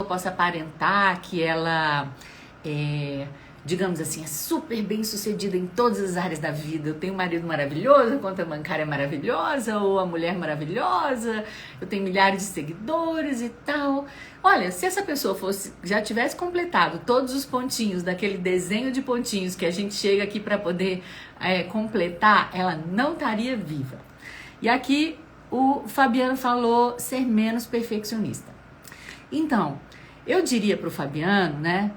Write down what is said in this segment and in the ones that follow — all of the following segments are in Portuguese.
possa aparentar que ela digamos assim, é super bem sucedida em todas as áreas da vida. Eu tenho um marido maravilhoso, a conta bancária é maravilhosa, ou a mulher maravilhosa, eu tenho milhares de seguidores e tal. Olha, se essa pessoa já tivesse completado todos os pontinhos daquele desenho de pontinhos que a gente chega aqui para poder completar, ela não estaria viva. E aqui o Fabiano falou ser menos perfeccionista. Então, eu diria para o Fabiano, né,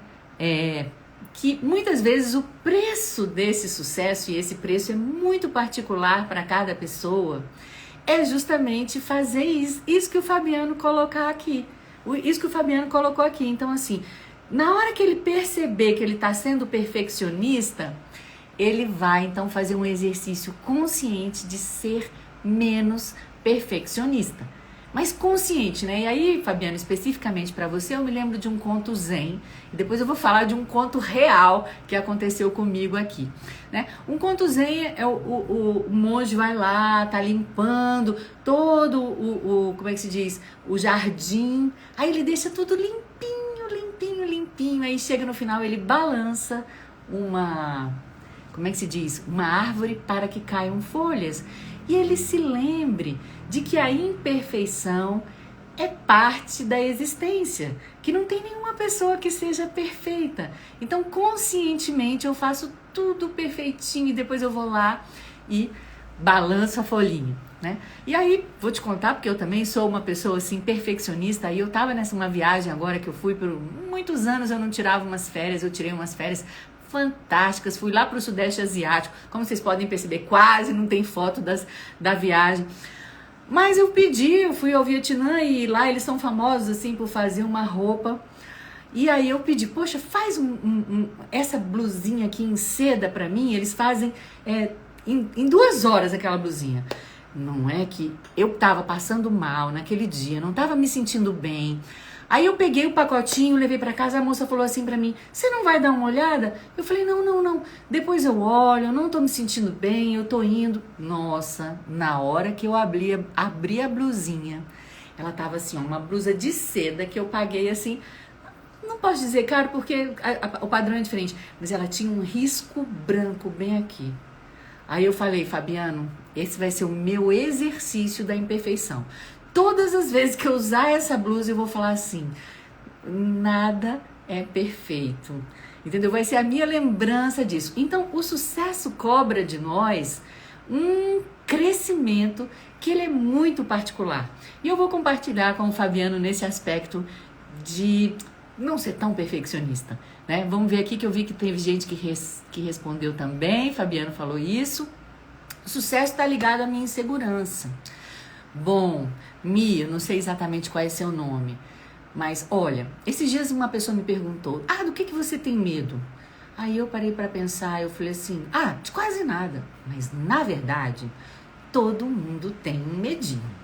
que muitas vezes o preço desse sucesso, e esse preço é muito particular para cada pessoa, é justamente fazer isso que o Fabiano colocou aqui. Isso que o Fabiano colocou aqui. Então, assim, na hora que ele perceber que ele está sendo perfeccionista, ele vai, então, fazer um exercício consciente de ser menos perfeccionista. Mas consciente, né? E aí, Fabiano, especificamente para você, eu me lembro de um conto zen. E depois eu vou falar de um conto real que aconteceu comigo aqui, né? Um conto zen é o monge vai lá, tá limpando todo como é que se diz? O jardim. Aí ele deixa tudo limpinho, limpinho, limpinho. Aí chega no final, ele balança como é que se diz? Uma árvore para que caiam folhas. E ele se lembre de que a imperfeição é parte da existência, que não tem nenhuma pessoa que seja perfeita. Então, conscientemente, eu faço tudo perfeitinho e depois eu vou lá e balanço a folhinha, né? E aí, vou te contar, porque eu também sou uma pessoa assim, perfeccionista. Aí eu tava uma viagem agora que eu fui por muitos anos, eu não tirava umas férias, eu tirei umas férias fantásticas, fui lá para o Sudeste Asiático, como vocês podem perceber, quase não tem foto da viagem, mas eu fui ao Vietnã e lá eles são famosos assim por fazer uma roupa, e aí eu pedi, poxa, faz essa blusinha aqui em seda para mim. Eles fazem em 2 horas aquela blusinha. Não é que eu tava passando mal naquele dia, não tava me sentindo bem. Aí eu peguei o pacotinho, levei pra casa, a moça falou assim pra mim, você não vai dar uma olhada? Eu falei, não, depois eu olho, eu não tô me sentindo bem, eu tô indo. Nossa, na hora que eu abri a blusinha, ela tava assim, uma blusa de seda que eu paguei assim, não posso dizer caro porque o padrão é diferente, mas ela tinha um risco branco bem aqui. Aí eu falei, Fabiano, esse vai ser o meu exercício da imperfeição. Todas as vezes que eu usar essa blusa, eu vou falar assim, nada é perfeito, entendeu? Vai ser a minha lembrança disso. Então, o sucesso cobra de nós um crescimento que ele é muito particular. E eu vou compartilhar com o Fabiano nesse aspecto de não ser tão perfeccionista, né? Vamos ver aqui que eu vi que teve gente que respondeu também, Fabiano falou isso. O sucesso está ligado à minha insegurança. Bom, Mi, eu não sei exatamente qual é seu nome, mas olha, esses dias uma pessoa me perguntou, do que você tem medo? Aí eu parei para pensar, eu falei assim, de quase nada, mas na verdade, todo mundo tem um medinho.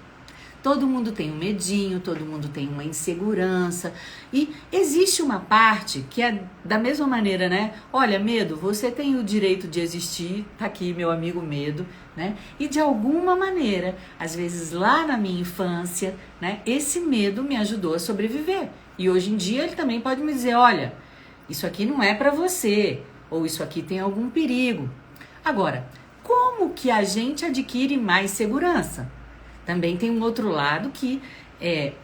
Todo mundo tem um medinho, todo mundo tem uma insegurança. E existe uma parte que é da mesma maneira, né? Olha, medo, você tem o direito de existir, tá aqui meu amigo medo, né? E de alguma maneira, às vezes lá na minha infância, né? Esse medo me ajudou a sobreviver. E hoje em dia ele também pode me dizer, olha, isso aqui não é pra você, ou isso aqui tem algum perigo. Agora, como que a gente adquire mais segurança? Também tem um outro lado que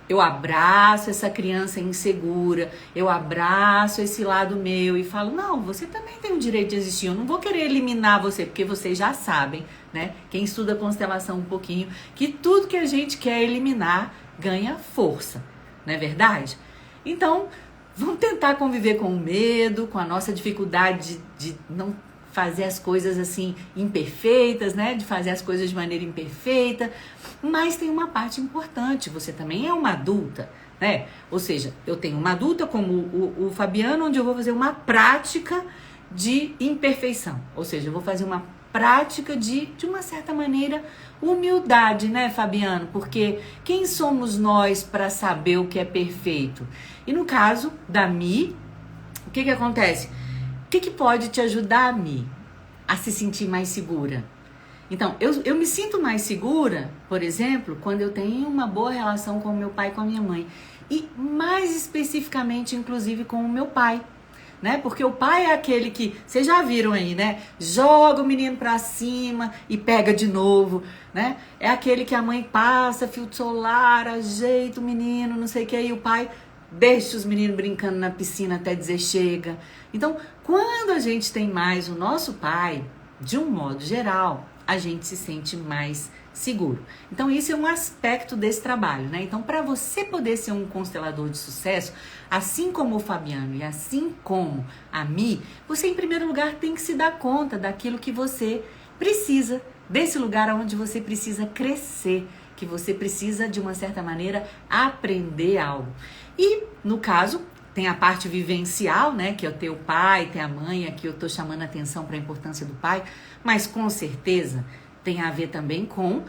eu abraço essa criança insegura, eu abraço esse lado meu e falo, não, você também tem o direito de existir, eu não vou querer eliminar você, porque vocês já sabem, né? Quem estuda constelação um pouquinho, que tudo que a gente quer eliminar ganha força, não é verdade? Então, vamos tentar conviver com o medo, com a nossa dificuldade de não fazer as coisas assim imperfeitas, né? De fazer as coisas de maneira imperfeita. Mas tem uma parte importante, você também é uma adulta, né? Ou seja, eu tenho uma adulta como o Fabiano, onde eu vou fazer uma prática de imperfeição. Ou seja, eu vou fazer uma prática de uma certa maneira, humildade, né, Fabiano? Porque quem somos nós para saber o que é perfeito? E no caso da Mi, o que acontece? O que pode te ajudar, Mi, a se sentir mais segura? Então, eu me sinto mais segura, por exemplo, quando eu tenho uma boa relação com meu pai e com a minha mãe. e mais especificamente, inclusive, com o meu pai. Né? Porque o pai é aquele que, vocês já viram aí, né? Joga o menino pra cima e pega de novo, né? É aquele que a mãe passa filtro solar, ajeita o menino, não sei o que, aí o pai deixa os meninos brincando na piscina até dizer chega. Então, quando a gente tem mais o nosso pai, de um modo geral, a gente se sente mais seguro. Então, isso é um aspecto desse trabalho, né? Então, para você poder ser um constelador de sucesso, assim como o Fabiano e assim como a Mi, você, em primeiro lugar, tem que se dar conta daquilo que você precisa, desse lugar onde você precisa crescer, que você precisa, de uma certa maneira, aprender algo. E, no caso, tem a parte vivencial, né, que é o teu pai, tem a mãe, aqui eu tô chamando a atenção para a importância do pai, mas com certeza tem a ver também com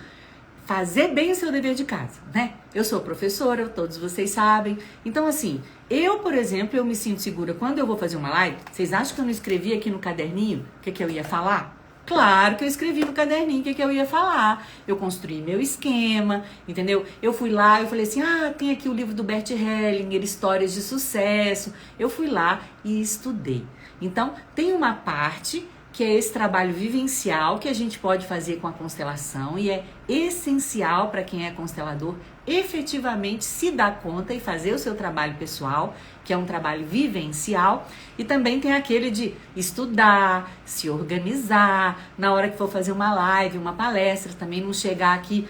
fazer bem o seu dever de casa, né? Eu sou professora, todos vocês sabem. Então, assim, eu, por exemplo, eu me sinto segura quando eu vou fazer uma live. Vocês acham que eu não escrevi aqui no caderninho o que eu ia falar? Claro que eu escrevi no caderninho o que eu ia falar. Eu construí meu esquema, entendeu? Eu fui lá, eu falei assim, tem aqui o livro do Bert Hellinger, Histórias de Sucesso. Eu fui lá e estudei. Então, tem uma parte que é esse trabalho vivencial que a gente pode fazer com a constelação e é essencial para quem é constelador efetivamente se dar conta e fazer o seu trabalho pessoal, que é um trabalho vivencial, e também tem aquele de estudar, se organizar, na hora que for fazer uma live, uma palestra, também não chegar aqui,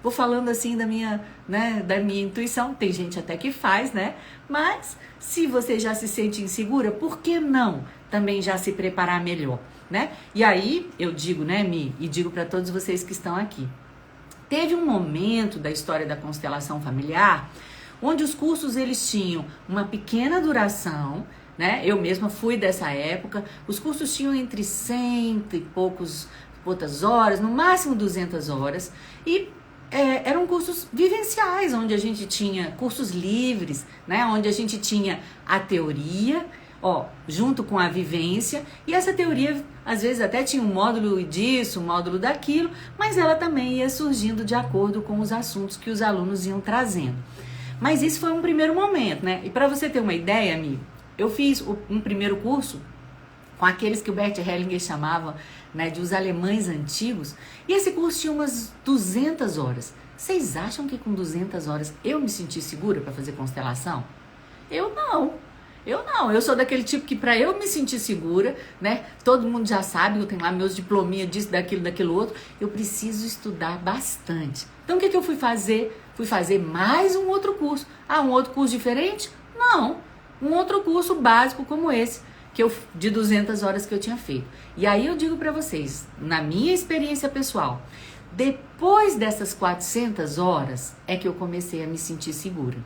vou falando assim da minha intuição, tem gente até que faz, né? Mas se você já se sente insegura, por que não também já se preparar melhor, né? E aí eu digo, né, Mi, e digo para todos vocês que estão aqui, teve um momento da história da constelação familiar onde os cursos eles tinham uma pequena duração, né? Eu mesma fui dessa época. Os cursos tinham entre 100 e poucas horas, no máximo 200 horas, e eram cursos vivenciais, onde a gente tinha cursos livres, né? Onde a gente tinha a teoria, junto com a vivência, e essa teoria às vezes até tinha um módulo disso, um módulo daquilo, mas ela também ia surgindo de acordo com os assuntos que os alunos iam trazendo. Mas isso foi um primeiro momento, né? E para você ter uma ideia, amigo, eu fiz um primeiro curso com aqueles que o Bert Hellinger chamava, né, de os alemães antigos, e esse curso tinha umas 200 horas. Vocês acham que com 200 horas eu me senti segura para fazer constelação? Eu não, eu sou daquele tipo que para eu me sentir segura, né, todo mundo já sabe, eu tenho lá meus diplominhas disso, daquilo outro, eu preciso estudar bastante. Então o que eu fui fazer? Fui fazer mais um outro curso. Um outro curso diferente? Não, um outro curso básico como esse, de 200 horas que eu tinha feito. E aí eu digo para vocês, na minha experiência pessoal, depois dessas 400 horas é que eu comecei a me sentir segura,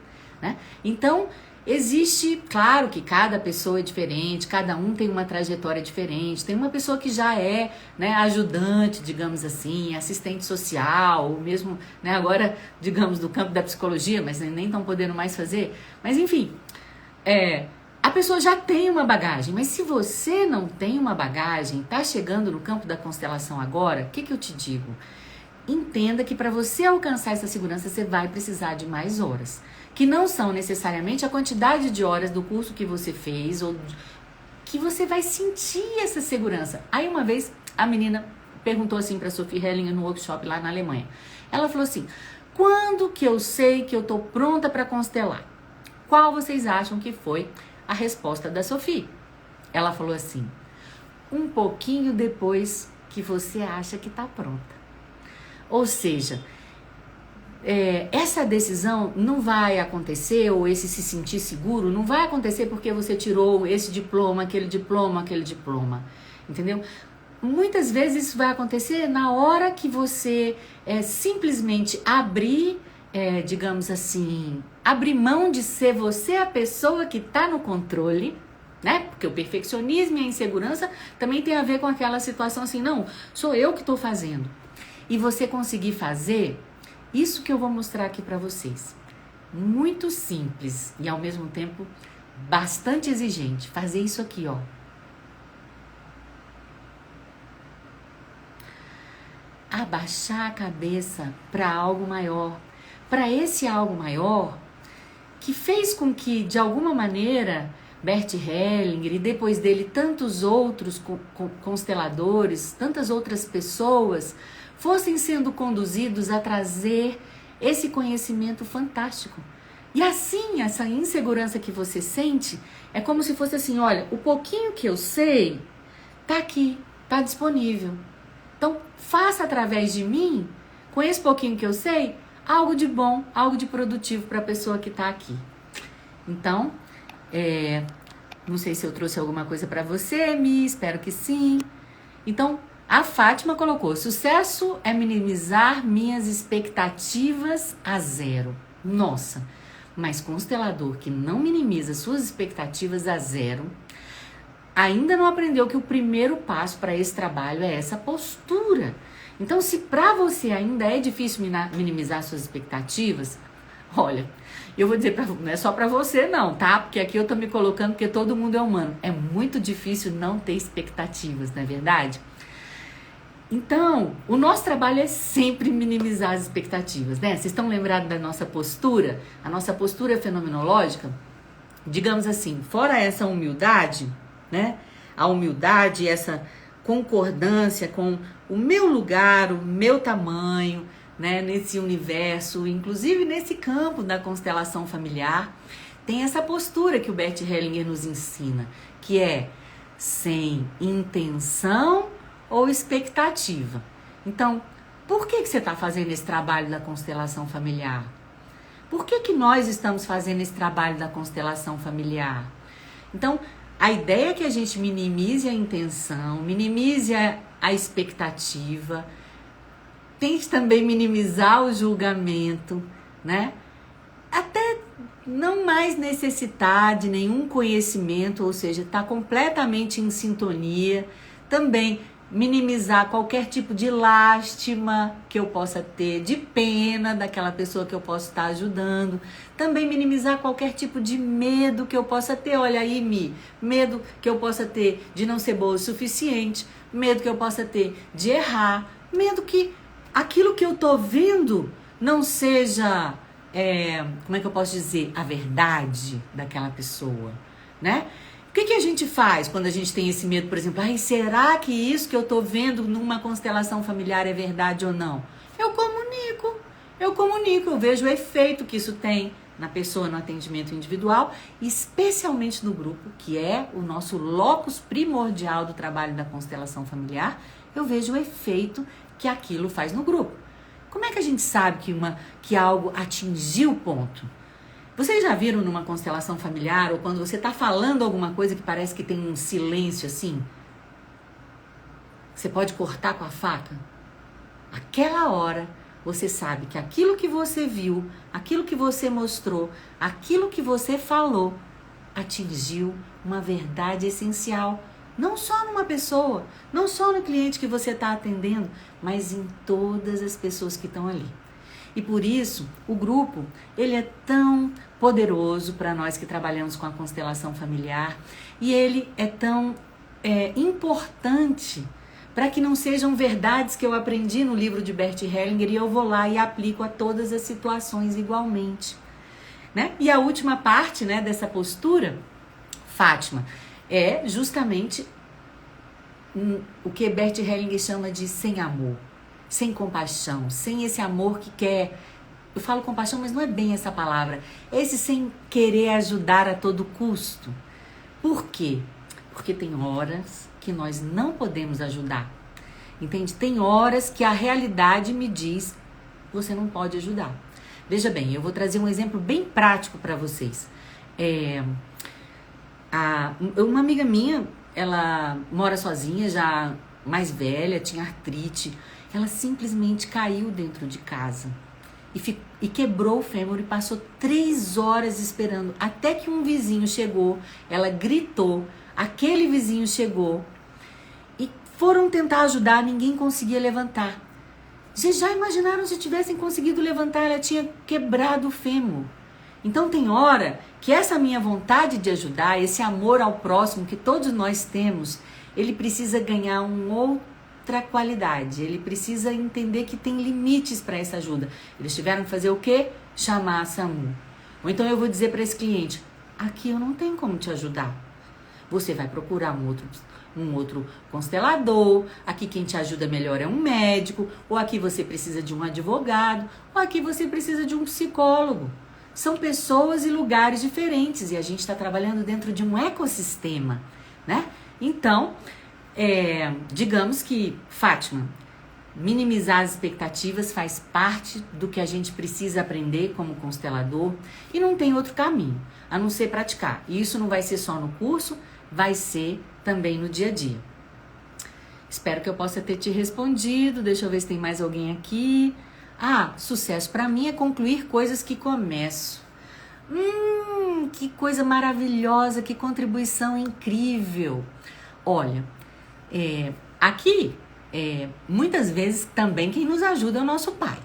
né? Então, existe, claro que cada pessoa é diferente, cada um tem uma trajetória diferente. Tem uma pessoa que já é, né, ajudante, digamos assim, assistente social, ou mesmo, né, agora, digamos, do campo da psicologia, mas nem estão podendo mais fazer. Mas, enfim, a pessoa já tem uma bagagem. Mas se você não tem uma bagagem, está chegando no campo da constelação agora, o que eu te digo? Entenda que para você alcançar essa segurança, você vai precisar de mais horas, que não são necessariamente a quantidade de horas do curso que você fez, ou que você vai sentir essa segurança. Aí uma vez a menina perguntou assim para Sophie Hellinger no workshop lá na Alemanha. Ela falou assim, quando que eu sei que eu tô pronta para constelar? Qual vocês acham que foi a resposta da Sophie? Ela falou assim, um pouquinho depois que você acha que tá pronta. Ou seja, essa decisão não vai acontecer, ou esse se sentir seguro, não vai acontecer porque você tirou esse diploma, aquele diploma, entendeu? Muitas vezes isso vai acontecer na hora que você simplesmente abrir, digamos assim, abrir mão de ser você a pessoa que está no controle, né? Porque o perfeccionismo e a insegurança também tem a ver com aquela situação assim, não, sou eu que estou fazendo. E você conseguir fazer isso que eu vou mostrar aqui para vocês. Muito simples e ao mesmo tempo bastante exigente. Fazer isso aqui, ó. Abaixar a cabeça para algo maior. Para esse algo maior, que fez com que, de alguma maneira, Bert Hellinger e depois dele tantos outros consteladores, tantas outras pessoas, fossem sendo conduzidos a trazer esse conhecimento fantástico. E assim, essa insegurança que você sente, é como se fosse assim, olha, o pouquinho que eu sei, tá aqui, tá disponível. Então, faça através de mim, com esse pouquinho que eu sei, algo de bom, algo de produtivo para a pessoa que está aqui. Então, não sei se eu trouxe alguma coisa para você, Mi, espero que sim. Então, a Fátima colocou, sucesso é minimizar minhas expectativas a zero. Nossa, mas constelador que não minimiza suas expectativas a zero, ainda não aprendeu que o primeiro passo para esse trabalho é essa postura. Então, se para você ainda é difícil minimizar suas expectativas, olha, eu vou dizer, não é só para você não, tá? Porque aqui eu tô me colocando porque todo mundo é humano. É muito difícil não ter expectativas, não é verdade? Então, o nosso trabalho é sempre minimizar as expectativas, né? Vocês estão lembrados da nossa postura? A nossa postura fenomenológica, digamos assim, fora essa humildade, né? A humildade, essa concordância com o meu lugar, o meu tamanho, né? Nesse universo, inclusive nesse campo da constelação familiar, tem essa postura que o Bert Hellinger nos ensina, que é sem intenção ou expectativa. Então, por que você está fazendo esse trabalho da constelação familiar? Por que nós estamos fazendo esse trabalho da constelação familiar? Então, a ideia é que a gente minimize a intenção, minimize a expectativa, tente também minimizar o julgamento, né? Até não mais necessitar de nenhum conhecimento, ou seja, estar completamente em sintonia. Também minimizar qualquer tipo de lástima que eu possa ter, de pena daquela pessoa que eu possa estar ajudando. Também minimizar qualquer tipo de medo que eu possa ter. Olha aí, medo que eu possa ter de não ser boa o suficiente, medo que eu possa ter de errar, medo que aquilo que eu tô vendo não seja, como é que eu posso dizer, a verdade daquela pessoa, né? O que a gente faz quando a gente tem esse medo, por exemplo, será que isso que eu tô vendo numa constelação familiar é verdade ou não? Eu comunico, eu vejo o efeito que isso tem na pessoa no atendimento individual, especialmente no grupo, que é o nosso locus primordial do trabalho da constelação familiar, eu vejo o efeito que aquilo faz no grupo. Como é que a gente sabe que algo atingiu o ponto? Vocês já viram numa constelação familiar, ou quando você está falando alguma coisa que parece que tem um silêncio assim? Você pode cortar com a faca? Aquela hora, você sabe que aquilo que você viu, aquilo que você mostrou, aquilo que você falou, atingiu uma verdade essencial. Não só numa pessoa, não só no cliente que você está atendendo, mas em todas as pessoas que estão ali. E por isso, o grupo, ele é tão poderoso para nós que trabalhamos com a constelação familiar, e ele é tão importante para que não sejam verdades que eu aprendi no livro de Bert Hellinger e eu vou lá e aplico a todas as situações igualmente, né? E a última parte, né, dessa postura, Fátima, é justamente o que Bert Hellinger chama de sem amor, sem compaixão, sem esse amor que quer... Eu falo compaixão, mas não é bem essa palavra. Esse sem querer ajudar a todo custo. Por quê? Porque tem horas que nós não podemos ajudar. Entende? Tem horas que a realidade me diz, você não pode ajudar. Veja bem, eu vou trazer um exemplo bem prático para vocês. Uma amiga minha, ela mora sozinha, já mais velha, tinha artrite. Ela simplesmente caiu dentro de casa e quebrou o fêmur e passou 3 horas esperando. Até que um vizinho chegou, ela gritou, aquele vizinho chegou e foram tentar ajudar, ninguém conseguia levantar. Vocês já imaginaram se tivessem conseguido levantar, ela tinha quebrado o fêmur. Então tem hora que essa minha vontade de ajudar, esse amor ao próximo que todos nós temos, ele precisa ganhar outra qualidade. Ele precisa entender que tem limites para essa ajuda. Eles tiveram que fazer o quê? Chamar a SAMU. Ou então eu vou dizer para esse cliente, aqui eu não tenho como te ajudar. Você vai procurar um outro constelador, aqui quem te ajuda melhor é um médico, ou aqui você precisa de um advogado, ou aqui você precisa de um psicólogo. São pessoas e lugares diferentes e a gente está trabalhando dentro de um ecossistema, né? Então, digamos que, Fátima, minimizar as expectativas faz parte do que a gente precisa aprender como constelador e não tem outro caminho, a não ser praticar. E isso não vai ser só no curso, vai ser também no dia a dia. Espero que eu possa ter te respondido. Deixa eu ver se tem mais alguém aqui. Sucesso para mim é concluir coisas que começo. Que coisa maravilhosa, que contribuição incrível. Olha, aqui, muitas vezes também quem nos ajuda é o nosso pai.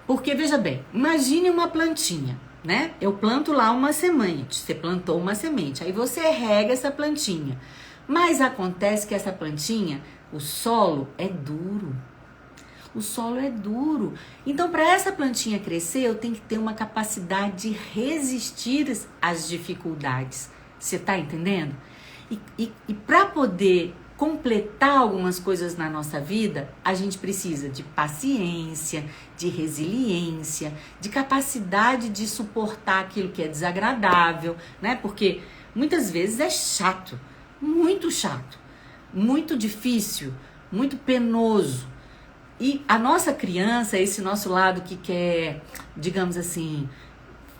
Porque, veja bem, imagine uma plantinha, né? Eu planto lá uma semente, você plantou uma semente, aí você rega essa plantinha. Mas acontece que essa plantinha, o solo é duro. O solo é duro. Então, para essa plantinha crescer, eu tenho que ter uma capacidade de resistir às dificuldades. Você está entendendo? E para poder completar algumas coisas na nossa vida, a gente precisa de paciência, de resiliência, de capacidade de suportar aquilo que é desagradável, né? Porque muitas vezes é chato, muito difícil, muito penoso. E a nossa criança, esse nosso lado que quer, digamos assim,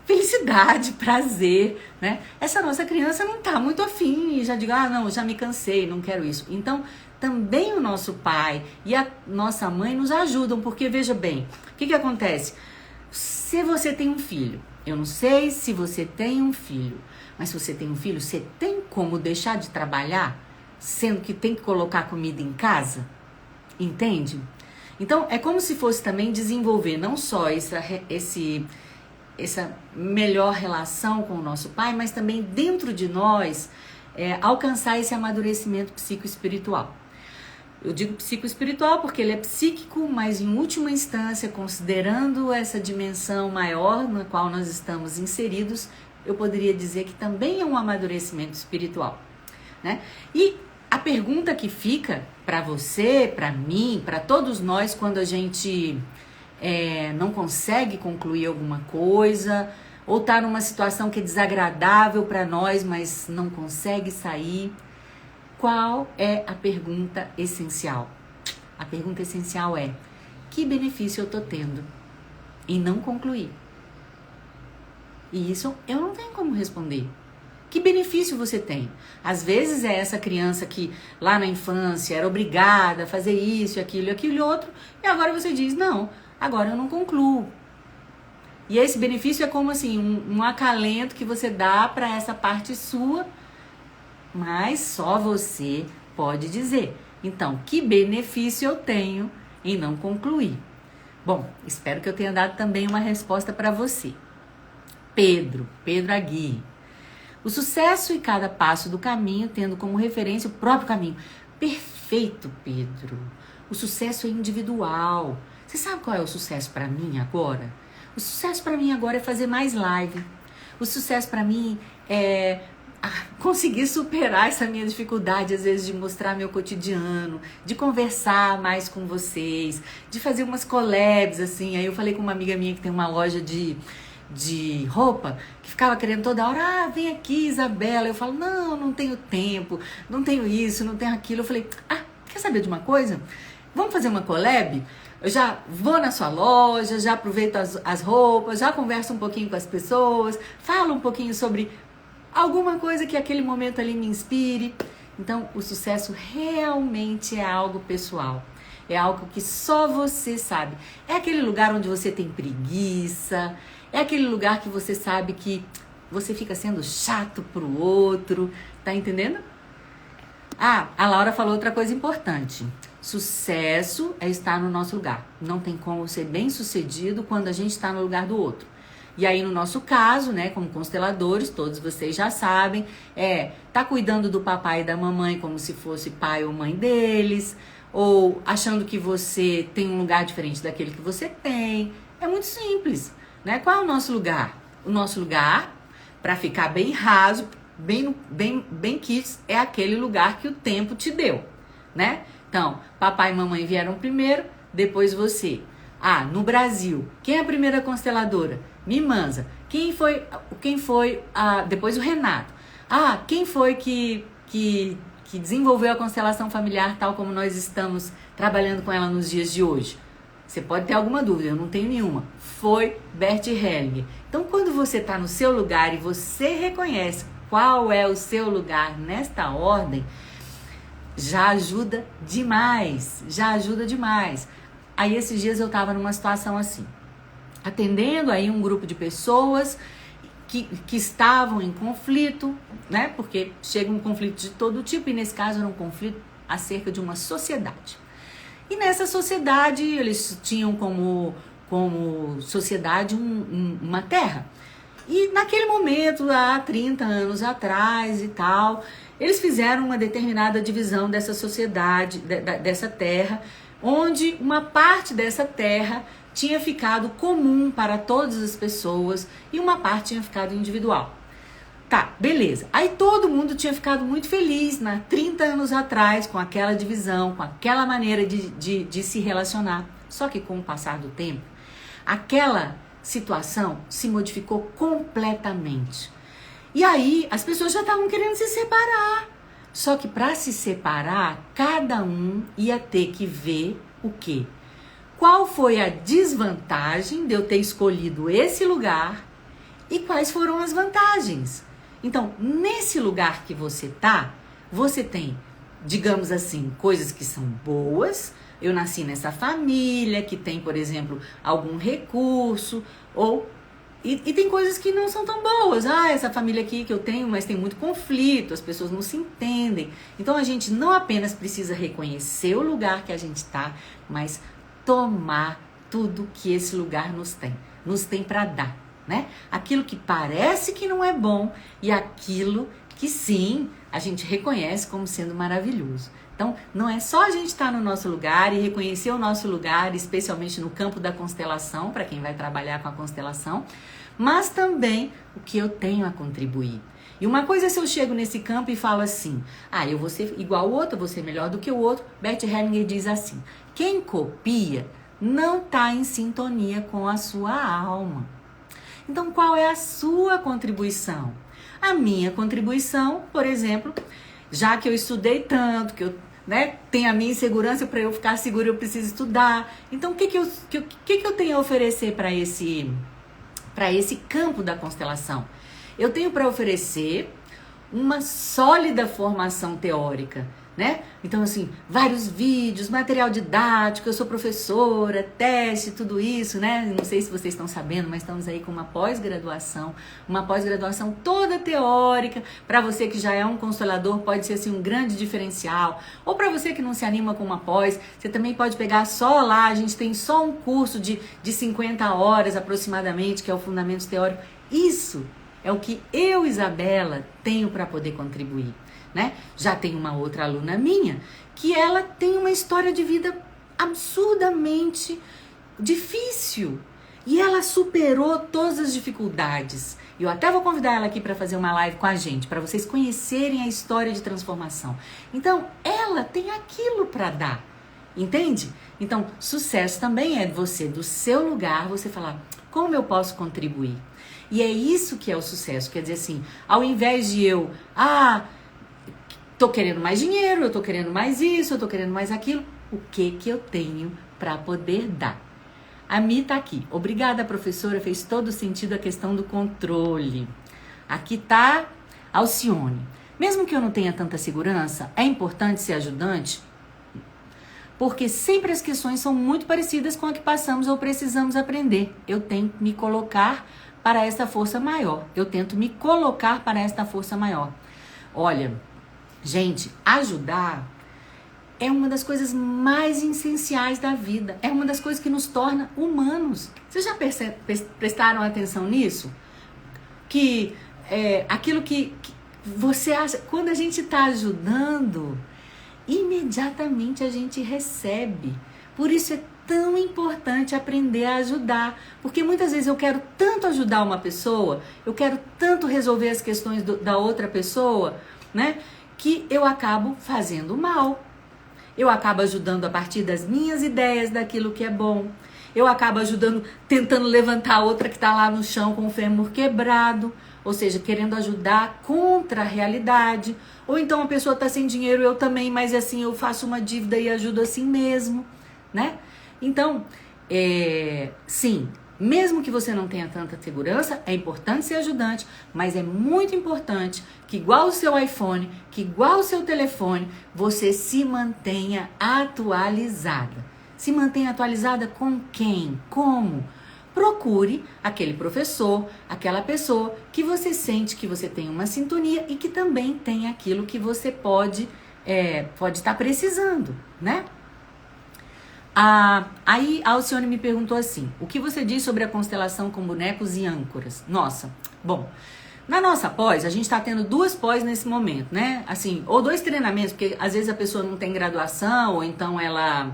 felicidade, prazer, né? Essa nossa criança não tá muito afim e já digo, não, já me cansei, não quero isso. Então, também o nosso pai e a nossa mãe nos ajudam, porque veja bem, o que acontece? Se você tem um filho, eu não sei se você tem um filho, mas se você tem um filho, você tem como deixar de trabalhar, sendo que tem que colocar comida em casa? Entende? Então, é como se fosse também desenvolver não só essa melhor relação com o nosso pai, mas também dentro de nós alcançar esse amadurecimento psicoespiritual. Eu digo psicoespiritual porque ele é psíquico, mas em última instância, considerando essa dimensão maior na qual nós estamos inseridos, eu poderia dizer que também é um amadurecimento espiritual, né? E a pergunta que fica para você, para mim, para todos nós, quando a gente não consegue concluir alguma coisa, ou está numa situação que é desagradável para nós, mas não consegue sair, qual é a pergunta essencial? A pergunta essencial é: que benefício eu estou tendo em não concluir? E isso eu não tenho como responder. Que benefício você tem? Às vezes é essa criança que lá na infância era obrigada a fazer isso, aquilo e outro, e agora você diz, não, agora eu não concluo. E esse benefício é como assim, um acalento que você dá para essa parte sua, mas só você pode dizer. Então, que benefício eu tenho em não concluir? Bom, espero que eu tenha dado também uma resposta para você. Pedro Aguirre. O sucesso em cada passo do caminho, tendo como referência o próprio caminho. Perfeito, Pedro. O sucesso é individual. Você sabe qual é o sucesso para mim agora? O sucesso para mim agora é fazer mais live. O sucesso para mim é conseguir superar essa minha dificuldade, às vezes, de mostrar meu cotidiano, de conversar mais com vocês, de fazer umas collabs, assim. Aí eu falei com uma amiga minha que tem uma loja de roupa, que ficava querendo toda hora, vem aqui, Isabela. Eu falo, não tenho tempo, não tenho isso, não tenho aquilo. Eu falei, quer saber de uma coisa? Vamos fazer uma collab? Eu já vou na sua loja, já aproveito as roupas, já converso um pouquinho com as pessoas, falo um pouquinho sobre alguma coisa que aquele momento ali me inspire. Então, o sucesso realmente é algo pessoal. É algo que só você sabe. É aquele lugar onde você tem preguiça, é aquele lugar que você sabe que você fica sendo chato pro outro, tá entendendo? A Laura falou outra coisa importante. Sucesso é estar no nosso lugar. Não tem como ser bem sucedido quando a gente está no lugar do outro. E aí, no nosso caso, né, como consteladores, todos vocês já sabem, tá cuidando do papai e da mamãe como se fosse pai ou mãe deles, ou achando que você tem um lugar diferente daquele que você tem. É muito simples, né? Qual é o nosso lugar? o nosso lugar, para ficar bem raso, bem kids, é aquele lugar que o tempo te deu, né? Então, papai e mamãe vieram primeiro, depois você. Ah, no Brasil, quem é a primeira consteladora? Mimanza. Quem foi depois o Renato. Ah, quem foi que desenvolveu a constelação familiar tal como nós estamos trabalhando com ela nos dias de hoje? Você pode ter alguma dúvida, eu não tenho nenhuma. Foi Bert Hellinger. Então, quando você está no seu lugar e você reconhece qual é o seu lugar nesta ordem, já ajuda demais, Aí, esses dias eu estava numa situação assim, atendendo aí um grupo de pessoas que estavam em conflito, né? Porque chega um conflito de todo tipo, e nesse caso era um conflito acerca de uma sociedade. E nessa sociedade, eles tinham como sociedade uma terra. E naquele momento, há 30 anos atrás e tal, eles fizeram uma determinada divisão dessa sociedade, dessa terra, onde uma parte dessa terra tinha ficado comum para todas as pessoas e uma parte tinha ficado individual. Tá, beleza. Aí todo mundo tinha ficado muito feliz, 30 anos atrás, com aquela divisão, com aquela maneira de se relacionar. Só que com o passar do tempo, aquela situação se modificou completamente. E aí as pessoas já estavam querendo se separar. Só que para se separar, cada um ia ter que ver o quê? Qual foi a desvantagem de eu ter escolhido esse lugar e quais foram as vantagens? Então, nesse lugar que você tá, você tem, digamos assim, coisas que são boas. Eu nasci nessa família que tem, por exemplo, algum recurso, e tem coisas que não são tão boas. Ah, essa família aqui que eu tenho, mas tem muito conflito, as pessoas não se entendem. Então, a gente não apenas precisa reconhecer o lugar que a gente tá, mas tomar tudo que esse lugar nos tem para dar, né? Aquilo que parece que não é bom e aquilo que sim, a gente reconhece como sendo maravilhoso. Então, não é só a gente estar no nosso lugar e reconhecer o nosso lugar, especialmente no campo da constelação, para quem vai trabalhar com a constelação, mas também o que eu tenho a contribuir. E uma coisa é se eu chego nesse campo e falo assim, eu vou ser igual ao outro, eu vou ser melhor do que o outro. Bert Hellinger diz assim, quem copia não está em sintonia com a sua alma. Então, qual é a sua contribuição? A minha contribuição, por exemplo, já que eu estudei tanto, que eu tenho a minha insegurança, para eu ficar segura eu preciso estudar. Então, o que eu tenho a oferecer para esse campo da constelação? Eu tenho para oferecer uma sólida formação teórica, né? Então, assim, vários vídeos, material didático, eu sou professora, teste, tudo isso, né? Não sei se vocês estão sabendo, mas estamos aí com uma pós-graduação toda teórica. Para você que já é um constelador, pode ser assim um grande diferencial. Ou para você que não se anima com uma pós, você também pode pegar só lá, a gente tem só um curso de 50 horas aproximadamente, que é o Fundamentos Teóricos. Isso é o que eu, Isabela, tenho para poder contribuir. Né? Já tem uma outra aluna minha que ela tem uma história de vida absurdamente difícil e ela superou todas as dificuldades. Eu até vou convidar ela aqui para fazer uma live com a gente, para vocês conhecerem a história de transformação. Então, ela tem aquilo para dar, entende? Então, sucesso também é você, do seu lugar, você falar, como eu posso contribuir? E é isso que é o sucesso, quer dizer assim, ao invés de eu, tô querendo mais dinheiro, eu tô querendo mais isso, eu tô querendo mais aquilo. O que eu tenho para poder dar? A Mi tá aqui. Obrigada, professora. Fez todo sentido a questão do controle. Aqui tá Alcione. Mesmo que eu não tenha tanta segurança, é importante ser ajudante? Porque sempre as questões são muito parecidas com a que passamos ou precisamos aprender. Eu tento me colocar para esta força maior. Olha, gente, ajudar é uma das coisas mais essenciais da vida. É uma das coisas que nos torna humanos. Vocês já prestaram atenção nisso? Que aquilo que você acha, quando a gente está ajudando, imediatamente a gente recebe. Por isso é tão importante aprender a ajudar, porque muitas vezes eu quero tanto ajudar uma pessoa, eu quero tanto resolver as questões da outra pessoa, né, que eu acabo fazendo mal. Eu acabo ajudando a partir das minhas ideias, daquilo que é bom. Eu acabo ajudando, tentando levantar a outra que está lá no chão com o fêmur quebrado, ou seja, querendo ajudar contra a realidade. Ou então a pessoa está sem dinheiro, eu também, mas assim, eu faço uma dívida e ajudo assim mesmo, né? Então, sim, mesmo que você não tenha tanta segurança, é importante ser ajudante, mas é muito importante que igual o seu iPhone, que igual o seu telefone, você se mantenha atualizada. Se mantenha atualizada com quem? Como? Procure aquele professor, aquela pessoa que você sente que você tem uma sintonia e que também tem aquilo que você pode estar precisando, né? Aí a Alcione me perguntou assim, o que você diz sobre a constelação com bonecos e âncoras? Nossa, bom, na nossa pós, a gente está tendo 2 pós nesse momento, né? Assim, ou 2 treinamentos, porque às vezes a pessoa não tem graduação, ou então ela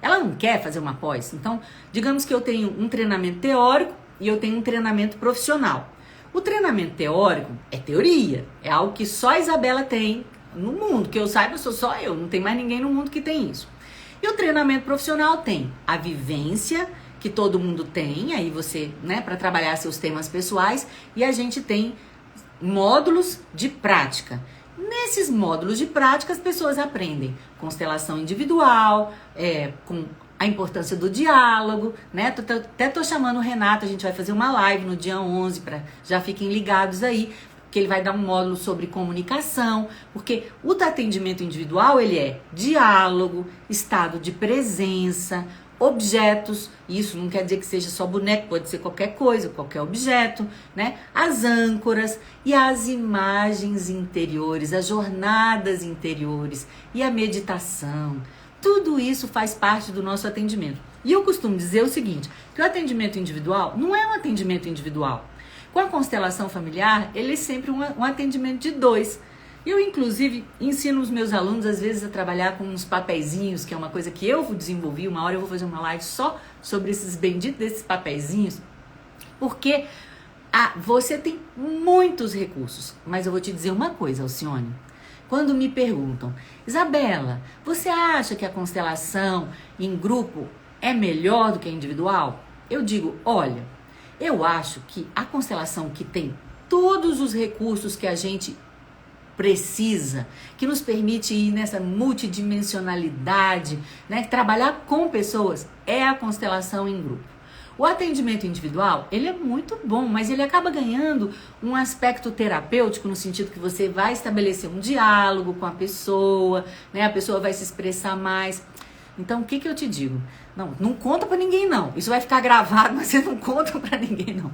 não quer fazer uma pós. Então, digamos que eu tenho um treinamento teórico e eu tenho um treinamento profissional. O treinamento teórico é teoria, é algo que só a Isabela tem no mundo, que eu saiba, sou só eu, não tem mais ninguém no mundo que tem isso. E o treinamento profissional tem a vivência, que todo mundo tem, aí você, né, para trabalhar seus temas pessoais, e a gente tem módulos de prática. Nesses módulos de prática, as pessoas aprendem constelação individual, com a importância do diálogo, né? Até tô chamando o Renato, a gente vai fazer uma live no dia 11, já fiquem ligados aí, que ele vai dar um módulo sobre comunicação, porque o atendimento individual, ele é diálogo, estado de presença, objetos, isso não quer dizer que seja só boneco, pode ser qualquer coisa, qualquer objeto, né? As âncoras e as imagens interiores, as jornadas interiores e a meditação. Tudo isso faz parte do nosso atendimento. E eu costumo dizer o seguinte, que o atendimento individual não é um atendimento individual. Com a constelação familiar, ele é sempre um atendimento de 2. Eu, inclusive, ensino os meus alunos, às vezes, a trabalhar com uns papeizinhos, que é uma coisa que eu desenvolvi. Uma hora eu vou fazer uma live só sobre esses benditos desses papeizinhos, porque você tem muitos recursos. Mas eu vou te dizer uma coisa, Alcione. Quando me perguntam, Isabela, você acha que a constelação em grupo é melhor do que a individual? Eu digo, olha, eu acho que a constelação que tem todos os recursos que a gente precisa, que nos permite ir nessa multidimensionalidade, né? Trabalhar com pessoas, é a constelação em grupo. O atendimento individual, ele é muito bom, mas ele acaba ganhando um aspecto terapêutico no sentido que você vai estabelecer um diálogo com a pessoa, né? A pessoa vai se expressar mais. Então, o que eu te digo? Não conta pra ninguém, não. Isso vai ficar gravado, mas você não conta pra ninguém, não.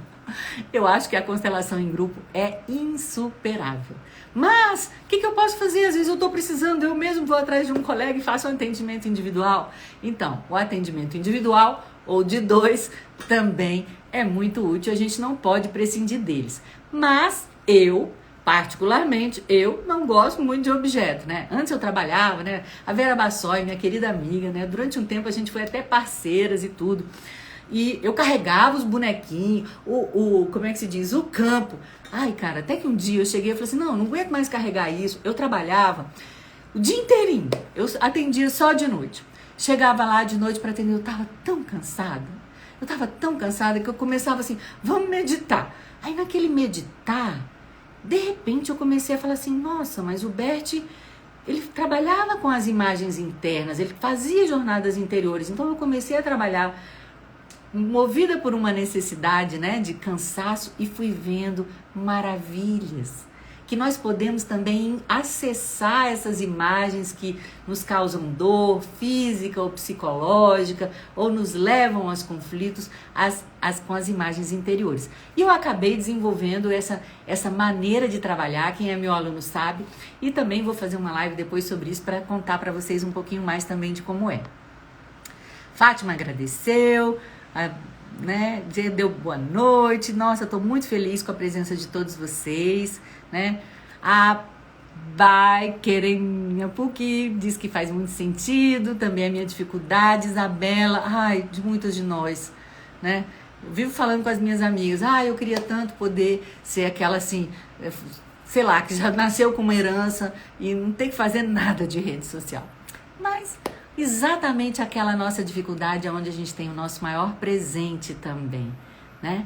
Eu acho que a constelação em grupo é insuperável. Mas, o que eu posso fazer? Às vezes eu tô precisando, eu mesmo vou atrás de um colega e faço um atendimento individual. Então, o atendimento individual ou de 2 também é muito útil. A gente não pode prescindir deles. Mas, particularmente, eu não gosto muito de objeto, né? Antes eu trabalhava, né? A Vera Bassoi, minha querida amiga, né? Durante um tempo a gente foi até parceiras e tudo. E eu carregava os bonequinhos, como é que se diz? O campo. Ai, cara, até que um dia eu cheguei e falei assim, não aguento mais carregar isso. Eu trabalhava o dia inteirinho. Eu atendia só de noite. Chegava lá de noite para atender, eu tava tão cansada. Eu tava tão cansada que eu começava assim, vamos meditar. Aí naquele meditar, de repente eu comecei a falar assim, nossa, mas o Bert, ele trabalhava com as imagens internas, ele fazia jornadas interiores. Então eu comecei a trabalhar movida por uma necessidade, né, de cansaço, e fui vendo maravilhas. Que nós podemos também acessar essas imagens que nos causam dor física ou psicológica, ou nos levam aos conflitos com as imagens interiores. E eu acabei desenvolvendo essa maneira de trabalhar, quem é meu aluno sabe, e também vou fazer uma live depois sobre isso para contar para vocês um pouquinho mais também de como é. Fátima agradeceu, né, deu boa noite. Nossa, estou muito feliz com a presença de todos vocês, né? A vai querer minha PUC, diz que faz muito sentido, também a minha dificuldade, Isabela, ai, de muitas de nós, né? Eu vivo falando com as minhas amigas, eu queria tanto poder ser aquela assim, sei lá, que já nasceu com uma herança e não tem que fazer nada de rede social. Mas exatamente aquela nossa dificuldade é onde a gente tem o nosso maior presente também, né?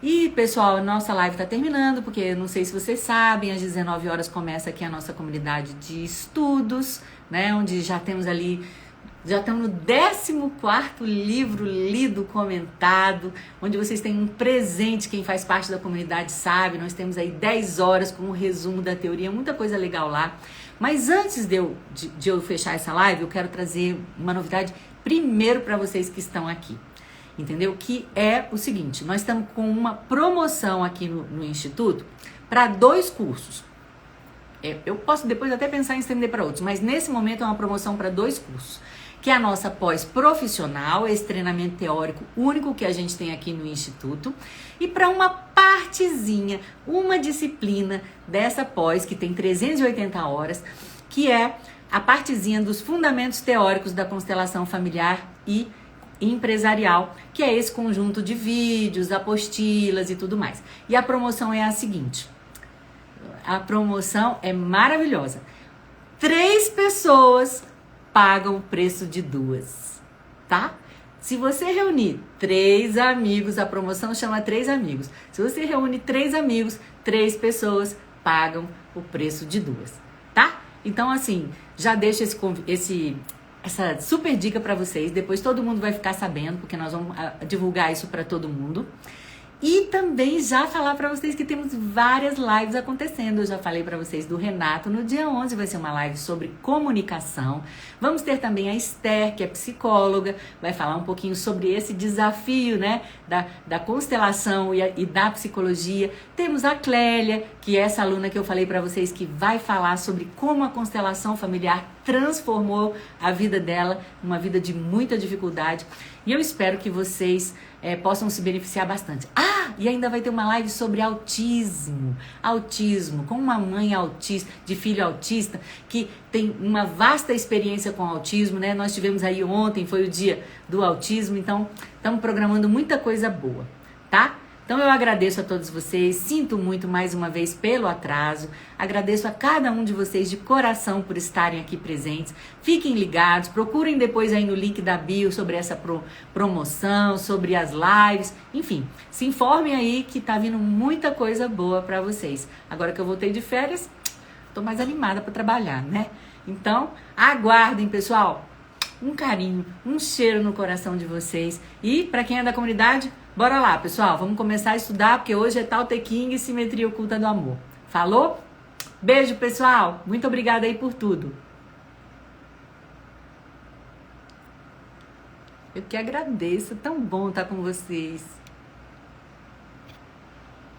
E, pessoal, nossa live está terminando, porque não sei se vocês sabem, às 19 horas começa aqui a nossa comunidade de estudos, né? Onde já temos ali, já estamos no 14º livro lido, comentado, onde vocês têm um presente, quem faz parte da comunidade sabe, nós temos aí 10 horas com um resumo da teoria, muita coisa legal lá. Mas antes de eu fechar essa live, eu quero trazer uma novidade primeiro para vocês que estão aqui. Entendeu? Que é o seguinte, nós estamos com uma promoção aqui no Instituto para 2 cursos. Eu posso depois até pensar em estender para outros, mas nesse momento é uma promoção para 2 cursos. Que é a nossa pós-profissional, esse treinamento teórico único que a gente tem aqui no Instituto. E para uma partezinha, uma disciplina dessa pós, que tem 380 horas, que é a partezinha dos fundamentos teóricos da constelação familiar e empresarial, que é esse conjunto de vídeos, apostilas e tudo mais. E a promoção é a seguinte, a promoção é maravilhosa. 3 pessoas pagam o preço de 2, tá? Se você reunir 3 amigos, a promoção chama 3 amigos. Se você reúne 3 amigos, 3 pessoas pagam o preço de 2, tá? Então, assim, já deixa essa super dica para vocês, depois todo mundo vai ficar sabendo, porque nós vamos divulgar isso para todo mundo. E também já falar para vocês que temos várias lives acontecendo. Eu já falei para vocês do Renato, no dia 11 vai ser uma live sobre comunicação. Vamos ter também a Esther, que é psicóloga, vai falar um pouquinho sobre esse desafio, né, da constelação e da psicologia. Temos a Clélia, que é essa aluna que eu falei para vocês, que vai falar sobre como a constelação familiar transformou a vida dela, uma vida de muita dificuldade. E eu espero que vocês possam se beneficiar bastante. E ainda vai ter uma live sobre autismo. Autismo, com uma mãe autista, de filho autista, que tem uma vasta experiência com autismo, né? Nós tivemos aí ontem, foi o dia do autismo, então estamos programando muita coisa boa, tá? Então eu agradeço a todos vocês, sinto muito mais uma vez pelo atraso, agradeço a cada um de vocês de coração por estarem aqui presentes, fiquem ligados, procurem depois aí no link da bio sobre essa promoção, sobre as lives, enfim, se informem aí que tá vindo muita coisa boa para vocês. Agora que eu voltei de férias, tô mais animada para trabalhar, né? Então, aguardem, pessoal, um carinho, um cheiro no coração de vocês e para quem é da comunidade, bora lá, pessoal, vamos começar a estudar, porque hoje é Tao Te Ching e Simetria Oculta do Amor. Falou? Beijo, pessoal. Muito obrigada aí por tudo. Eu que agradeço. Tão bom estar com vocês.